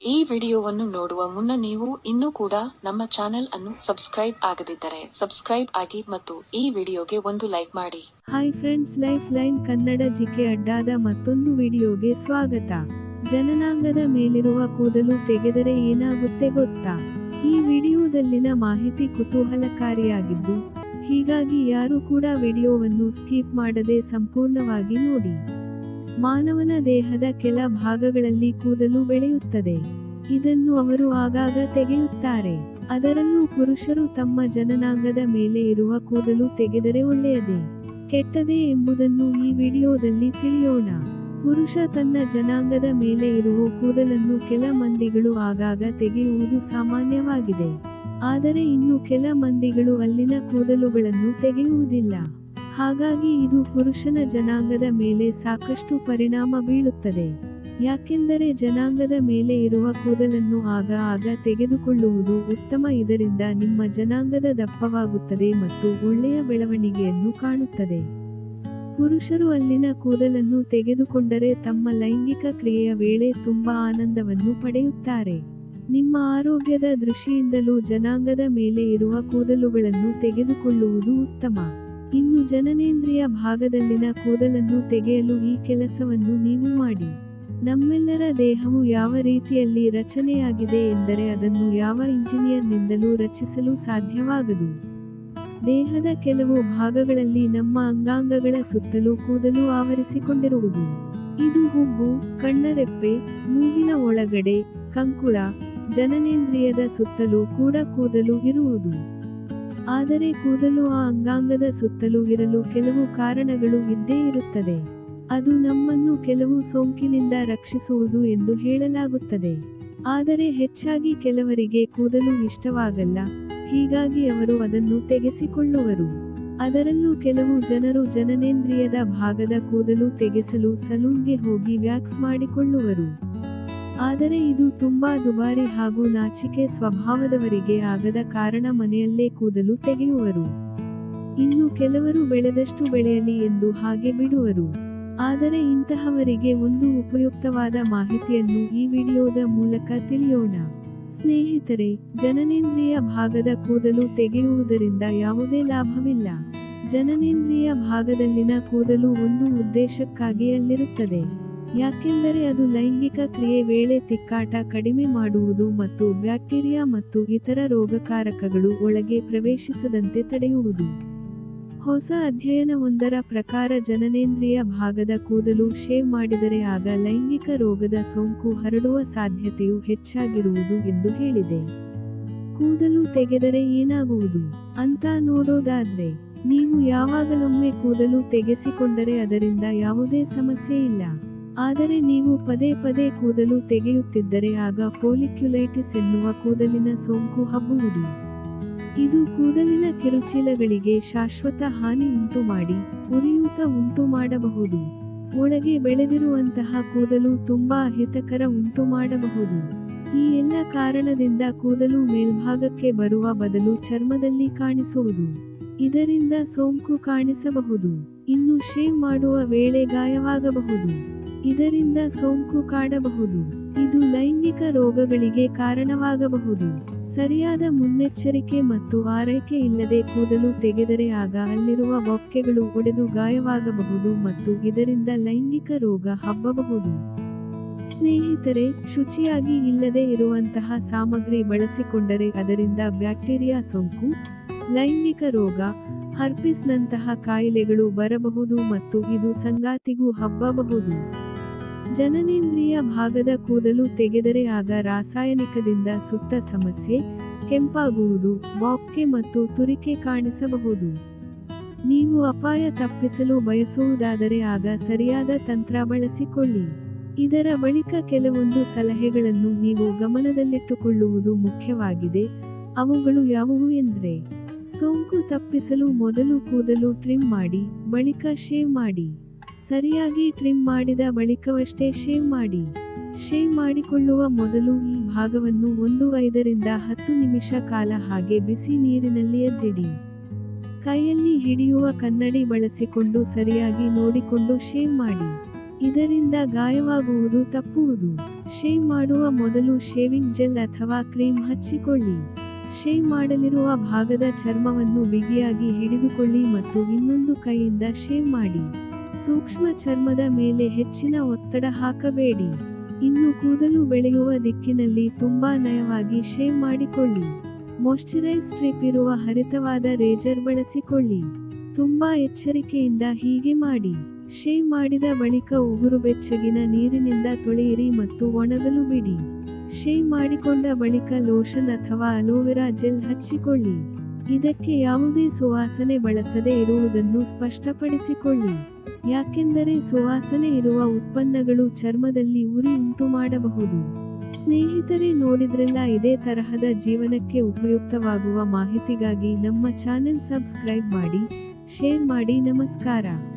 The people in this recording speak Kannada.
ಈ ವಿಡಿಯೋವನ್ನು ನೋಡುವ ಮುನ್ನ ನೀವು ಇನ್ನೂ ಕೂಡ ನಮ್ಮ ಚಾನೆಲ್ ಅನ್ನು ಸಬ್ಸ್ಕ್ರೈಬ್ ಆಗದಿದ್ದರೆ ಸಬ್ಸ್ಕ್ರೈಬ್ ಆಗಿ ಮತ್ತು ಈ ವಿಡಿಯೋಗೆ ಒಂದು ಲೈಕ್ ಮಾಡಿ. Hi friends, life line Kannada GK ಅಡ್ಡಾದ ಮತ್ತೊಂದು ವಿಡಿಯೋಗೆ ಸ್ವಾಗತ. ಜನನಾಂಗದ ಮೇಲಿರುವ ಕೂದಲು ತೆಗೆದರೆ ಏನಾಗುತ್ತೆ ಗೊತ್ತಾ? ಈ ವಿಡಿಯೋದಲ್ಲಿನ ಮಾಹಿತಿ ಕುತೂಹಲಕಾರಿಯಾಗಿದ್ದು, ಹೀಗಾಗಿ ಯಾರು ಕೂಡ ವಿಡಿಯೋವನ್ನು ಸ್ಕಿಪ್ ಮಾಡದೆ ಸಂಪೂರ್ಣವಾಗಿ ನೋಡಿ. ಮಾನವನ ದೇಹದ ಕೆಲ ಭಾಗಗಳಲ್ಲಿ ಕೂದಲು ಬೆಳೆಯುತ್ತದೆ. ಇದನ್ನು ಅವರು ಆಗಾಗ ತೆಗೆಯುತ್ತಾರೆ. ಅದರಲ್ಲೂ ಪುರುಷರು ತಮ್ಮ ಜನನಾಂಗದ ಮೇಲೆ ಇರುವ ಕೂದಲು ತೆಗೆದರೆ ಒಳ್ಳೆಯದೇ, ಕೆಟ್ಟದೇ ಎಂಬುದನ್ನು ಈ ವಿಡಿಯೋದಲ್ಲಿ ತಿಳಿಯೋಣ. ಪುರುಷ ತನ್ನ ಜನಾಂಗದ ಮೇಲೆ ಇರುವ ಕೂದಲನ್ನು ಕೆಲ ಮಂದಿಗಳು ಆಗಾಗ ತೆಗೆಯುವುದು ಸಾಮಾನ್ಯವಾಗಿದೆ. ಆದರೆ ಇನ್ನು ಕೆಲ ಮಂದಿಗಳು ಅಲ್ಲಿನ ಕೂದಲುಗಳನ್ನು ತೆಗೆಯುವುದಿಲ್ಲ. ಹಾಗಾಗಿ ಇದು ಪುರುಷನ ಜನಾಂಗದ ಮೇಲೆ ಸಾಕಷ್ಟು ಪರಿಣಾಮ ಬೀಳುತ್ತದೆ. ಯಾಕೆಂದರೆ ಜನಾಂಗದ ಮೇಲೆ ಇರುವ ಕೂದಲನ್ನು ಆಗ ತೆಗೆದುಕೊಳ್ಳುವುದು ಉತ್ತಮ. ಇದರಿಂದ ನಿಮ್ಮ ಜನಾಂಗದ ದಪ್ಪವಾಗುತ್ತದೆ ಮತ್ತು ಒಳ್ಳೆಯ ಬೆಳವಣಿಗೆಯನ್ನು ಕಾಣುತ್ತದೆ. ಪುರುಷರು ಅಲ್ಲಿನ ಕೂದಲನ್ನು ತೆಗೆದುಕೊಂಡರೆ ತಮ್ಮ ಲೈಂಗಿಕ ಕ್ರಿಯೆಯ ವೇಳೆ ತುಂಬಾ ಆನಂದವನ್ನು ಪಡೆಯುತ್ತಾರೆ. ನಿಮ್ಮ ಆರೋಗ್ಯದ ದೃಷ್ಟಿಯಿಂದಲೂ ಜನಾಂಗದ ಮೇಲೆ ಇರುವ ಕೂದಲುಗಳನ್ನು ತೆಗೆದುಕೊಳ್ಳುವುದು ಉತ್ತಮ. ಇನ್ನು ಜನನೇಂದ್ರಿಯ ಭಾಗದಲ್ಲಿನ ಕೂದಲನ್ನು ತೆಗೆಯಲು ಈ ಕೆಲಸವನ್ನು ನೀವು ಮಾಡಿ. ನಮ್ಮೆಲ್ಲರ ದೇಹವು ಯಾವ ರೀತಿಯಲ್ಲಿ ರಚನೆಯಾಗಿದೆ ಎಂದರೆ ಅದನ್ನು ಯಾವ ಇಂಜಿನಿಯರ್ನಿಂದಲೂ ರಚಿಸಲು ಸಾಧ್ಯವಾಗದು. ದೇಹದ ಕೆಲವು ಭಾಗಗಳಲ್ಲಿ ನಮ್ಮ ಅಂಗಾಂಗಗಳ ಸುತ್ತಲೂ ಕೂದಲು ಆವರಿಸಿಕೊಂಡಿರುವುದು. ಇದು ಹುಬ್ಬು, ಕಣ್ಣರೆಪ್ಪೆ, ಮೂಗಿನ ಒಳಗಡೆ, ಕಂಕುಳ, ಜನನೇಂದ್ರಿಯದ ಸುತ್ತಲೂ ಕೂಡ ಕೂದಲು ಇರುವುದು. ಆದರೆ ಕೂದಲು ಆ ಅಂಗಾಂಗದ ಸುತ್ತಲೂ ಇರಲು ಕೆಲವು ಕಾರಣಗಳು ಇದ್ದೇ ಇರುತ್ತದೆ. ಅದು ನಮ್ಮನ್ನು ಕೆಲವು ಸೋಂಕಿನಿಂದ ರಕ್ಷಿಸುವುದು ಎಂದು ಹೇಳಲಾಗುತ್ತದೆ. ಆದರೆ ಹೆಚ್ಚಾಗಿ ಕೆಲವರಿಗೆ ಕೂದಲು ಇಷ್ಟವಾಗಲ್ಲ, ಹೀಗಾಗಿ ಅವರು ಅದನ್ನು ತೆಗೆಸಿಕೊಳ್ಳುವರು. ಅದರಲ್ಲೂ ಕೆಲವು ಜನರು ಜನನೇಂದ್ರಿಯದ ಭಾಗದ ಕೂದಲು ತೆಗೆಸಲು ಸಲೂನ್ಗೆ ಹೋಗಿ ವ್ಯಾಕ್ಸ್ ಮಾಡಿಕೊಳ್ಳುವರು. ಆದರೆ ಇದು ತುಂಬಾ ದುಬಾರಿ ಹಾಗೂ ನಾಚಿಕೆ ಸ್ವಭಾವದವರಿಗೆ ಆಗದ ಕಾರಣ ಮನೆಯಲ್ಲೇ ಕೂದಲು ತೆಗೆಯುವರು. ಇನ್ನು ಕೆಲವರು ಬೆಳೆದಷ್ಟು ಬೆಳೆಯಲಿ ಎಂದು ಹಾಗೆ ಬಿಡುವರು. ಆದರೆ ಇಂತಹವರಿಗೆ ಒಂದು ಉಪಯುಕ್ತವಾದ ಮಾಹಿತಿಯನ್ನು ಈ ವಿಡಿಯೋದ ಮೂಲಕ ತಿಳಿಯೋಣ. ಸ್ನೇಹಿತರೆ, ಜನನೇಂದ್ರಿಯ ಭಾಗದ ಕೂದಲು ತೆಗೆಯುವುದರಿಂದ ಯಾವುದೇ ಲಾಭವಿಲ್ಲ. ಜನನೇಂದ್ರಿಯ ಭಾಗದಲ್ಲಿನ ಕೂದಲು ಒಂದು ಉದ್ದೇಶಕ್ಕಾಗಿ ಅಲ್ಲಿರುತ್ತದೆ. ಯಾಕೆಂದರೆ ಅದು ಲೈಂಗಿಕ ಕ್ರಿಯೆ ವೇಳೆ ತಿಕ್ಕಾಟ ಕಡಿಮೆ ಮಾಡುವುದು ಮತ್ತು ಬ್ಯಾಕ್ಟೀರಿಯಾ ಮತ್ತು ಇತರ ರೋಗಕಾರಕಗಳು ಒಳಗೆ ಪ್ರವೇಶಿಸದಂತೆ ತಡೆಯುವುದು. ಹೊಸ ಅಧ್ಯಯನವೊಂದರ ಪ್ರಕಾರ ಜನನೇಂದ್ರಿಯ ಭಾಗದ ಕೂದಲು ಶೇವ್ ಮಾಡಿದರೆ ಆಗ ಲೈಂಗಿಕ ರೋಗದ ಸೋಂಕು ಹರಡುವ ಸಾಧ್ಯತೆಯು ಹೆಚ್ಚಾಗಿರುವುದು ಎಂದು ಹೇಳಿದೆ. ಕೂದಲು ತೆಗೆದರೆ ಏನಾಗುವುದು ಅಂತ ನೋಡೋದಾದ್ರೆ, ನೀವು ಯಾವಾಗಲೊಮ್ಮೆ ಕೂದಲು ತೆಗೆಸಿಕೊಂಡರೆ ಅದರಿಂದ ಯಾವುದೇ ಸಮಸ್ಯೆ ಇಲ್ಲ. ಆದರೆ ನೀವು ಪದೇ ಪದೇ ಕೂದಲು ತೆಗೆಯುತ್ತಿದ್ದರೆ ಆಗ ಫೋಲಿಕ್ಯುಲೈಟಿಸ್ ಎನ್ನುವ ಕೂದಲಿನ ಸೋಂಕು ಹಬ್ಬುವುದು. ಇದು ಕೂದಲಿನ ಕಿರುಚೀಲಗಳಿಗೆ ಶಾಶ್ವತ ಹಾನಿ ಉಂಟು ಮಾಡಿ ಉರಿಯೂತ ಉಂಟು ಮಾಡಬಹುದು. ಒಳಗೆ ಬೆಳೆದಿರುವಂತಹ ಕೂದಲು ತುಂಬಾ ಅಹಿತಕರ ಉಂಟು ಮಾಡಬಹುದು. ಈ ಎಲ್ಲ ಕಾರಣದಿಂದ ಕೂದಲು ಮೇಲ್ಭಾಗಕ್ಕೆ ಬರುವ ಬದಲು ಚರ್ಮದಲ್ಲಿ ಕಾಣಿಸುವುದು. ಇದರಿಂದ ಸೋಂಕು ಕಾಣಿಸಬಹುದು. ಇನ್ನು ಶೇವ್ ಮಾಡುವ ವೇಳೆ ಗಾಯವಾಗಬಹುದು. ಇದರಿಂದ ಸೋಂಕು ಕಾಡಬಹುದು. ಇದು ಲೈಂಗಿಕ ರೋಗಗಳಿಗೆ ಕಾರಣವಾಗಬಹುದು. ಸರಿಯಾದ ಮುನ್ನೆಚ್ಚರಿಕೆ ಮತ್ತು ಆರೈಕೆ ಇಲ್ಲದೆ ಕೂದಲು ತೆಗೆದರೆ ಆಗ ಅಲ್ಲಿರುವ ಬೊಕ್ಕೆಗಳು ಒಡೆದು ಗಾಯವಾಗಬಹುದು ಮತ್ತು ಇದರಿಂದ ಲೈಂಗಿಕ ರೋಗ ಹಬ್ಬಬಹುದು. ಸ್ನೇಹಿತರೆ, ಶುಚಿಯಾಗಿ ಇಲ್ಲದೆ ಇರುವಂತಹ ಸಾಮಗ್ರಿ ಬಳಸಿಕೊಂಡರೆ ಅದರಿಂದ ಬ್ಯಾಕ್ಟೀರಿಯಾ ಸೋಂಕು, ಲೈಂಗಿಕ ರೋಗ, ಹರ್ಪಿಸ್ನಂತಹ ಕಾಯಿಲೆಗಳು ಬರಬಹುದು ಮತ್ತು ಇದು ಸಂಗಾತಿಗೂ ಹಬ್ಬಬಹುದು. ಜನನೇಂದ್ರಿಯ ಭಾಗದ ಕೂದಲು ತೆಗೆದರೆ ಆಗ ರಾಸಾಯನಿಕದಿಂದ ಸುಟ್ಟ ಸಮಸ್ಯೆ, ಕೆಂಪಾಗುವುದು, ಬೊಕ್ಕೆ ಮತ್ತು ತುರಿಕೆ ಕಾಣಿಸಬಹುದು. ನೀವು ಅಪಾಯ ತಪ್ಪಿಸಲು ಬಯಸುವುದಾದರೆ ಆಗ ಸರಿಯಾದ ತಂತ್ರ ಬಳಸಿಕೊಳ್ಳಿ. ಇದರ ಬಳಿಕ ಕೆಲವೊಂದು ಸಲಹೆಗಳನ್ನು ನೀವು ಗಮನದಲ್ಲಿಟ್ಟುಕೊಳ್ಳುವುದು ಮುಖ್ಯವಾಗಿದೆ. ಅವುಗಳು ಯಾವುವು ಎಂದ್ರೆ, ಸೋಂಕು ತಪ್ಪಿಸಲು ಮೊದಲು ಕೂದಲು ಟ್ರಿಮ್ ಮಾಡಿ, ಬಳಿಕ ಶೇವ್ ಮಾಡಿ. ಸರಿಯಾಗಿ ಟ್ರಿಮ್ ಮಾಡಿದ ಬಳಿಕವಷ್ಟೇ ಶೇವ್ ಮಾಡಿ. ಶೇವ್ ಮಾಡಿಕೊಳ್ಳುವ ಮೊದಲು ಈ ಭಾಗವನ್ನು 5 ರಿಂದ 10 ನಿಮಿಷ ಕಾಲ ಹಾಗೆ ಬಿಸಿ ನೀರಿನಲ್ಲಿ ಎದ್ದಿಡಿ. ಕೈಯಲ್ಲಿ ಹಿಡಿಯುವ ಕನ್ನಡಿ ಬಳಸಿಕೊಂಡು ಸರಿಯಾಗಿ ನೋಡಿಕೊಂಡು ಶೇವ್ ಮಾಡಿ. ಇದರಿಂದ ಗಾಯವಾಗುವುದು ತಪ್ಪುವುದು. ಶೇವ್ ಮಾಡುವ ಮೊದಲು ಶೇವಿಂಗ್ ಜೆಲ್ ಅಥವಾ ಕ್ರೀಮ್ ಹಚ್ಚಿಕೊಳ್ಳಿ. ಶೇವ್ ಮಾಡಲಿರುವ ಭಾಗದ ಚರ್ಮವನ್ನು ಬಿಗಿಯಾಗಿ ಹಿಡಿದುಕೊಳ್ಳಿ ಮತ್ತು ಇನ್ನೊಂದು ಕೈಯಿಂದ ಶೇವ್ ಮಾಡಿ. ಸೂಕ್ಷ್ಮ ಚರ್ಮದ ಮೇಲೆ ಹೆಚ್ಚಿನ ಒತ್ತಡ ಹಾಕಬೇಡಿ. ಇನ್ನು ಕೂದಲು ಬೆಳೆಯುವ ದಿಕ್ಕಿನಲ್ಲಿ ತುಂಬಾ ನಯವಾಗಿ ಶೇವ್ ಮಾಡಿಕೊಳ್ಳಿ. ಮಾಯ್ಶ್ಚರೈಸ್ ಸ್ಟ್ರಿಪ್ ಇರುವ ಹರಿತವಾದ ರೇಜರ್ ಬಳಸಿಕೊಳ್ಳಿ. ತುಂಬಾ ಎಚ್ಚರಿಕೆಯಿಂದ ಹೀಗೆ ಮಾಡಿ. ಶೇವ್ ಮಾಡಿದ ಬಳಿಕ ಉಗುರು ಬೆಚ್ಚಗಿನ ನೀರಿನಿಂದ ತೊಳೆಯಿರಿ ಮತ್ತು ಒಣಗಲು ಬಿಡಿ. ಶೇವ್ ಮಾಡಿಕೊಂಡ ಬಳಿಕ ಲೋಷನ್ ಅಥವಾ ಅಲೋವೆರಾ ಜೆಲ್ ಹಚ್ಚಿಕೊಳ್ಳಿ. ಇದಕ್ಕೆ ಯಾವುದೇ ಸುವಾಸನೆ ಬಳಸದೇ ಇರುವುದನ್ನು ಸ್ಪಷ್ಟಪಡಿಸಿಕೊಳ್ಳಿ. ಯಾಕೆಂದರೆ ಸುವಾಸನೆ ಇರುವ ಉತ್ಪನ್ನಗಳು ಚರ್ಮದಲ್ಲಿ ಉರಿ ಉಂಟುಮಾಡಬಹುದು. ಸ್ನೇಹಿತರೆ, ನೋಡಿದ್ರಲ್ಲ, ಇದೇ ತರಹದ ಜೀವನಕ್ಕೆ ಉಪಯುಕ್ತವಾಗುವ ಮಾಹಿತಿಗಾಗಿ ನಮ್ಮ ಚಾನೆಲ್ ಸಬ್ಸ್ಕ್ರೈಬ್ ಮಾಡಿ, ಶೇರ್ ಮಾಡಿ. ನಮಸ್ಕಾರ.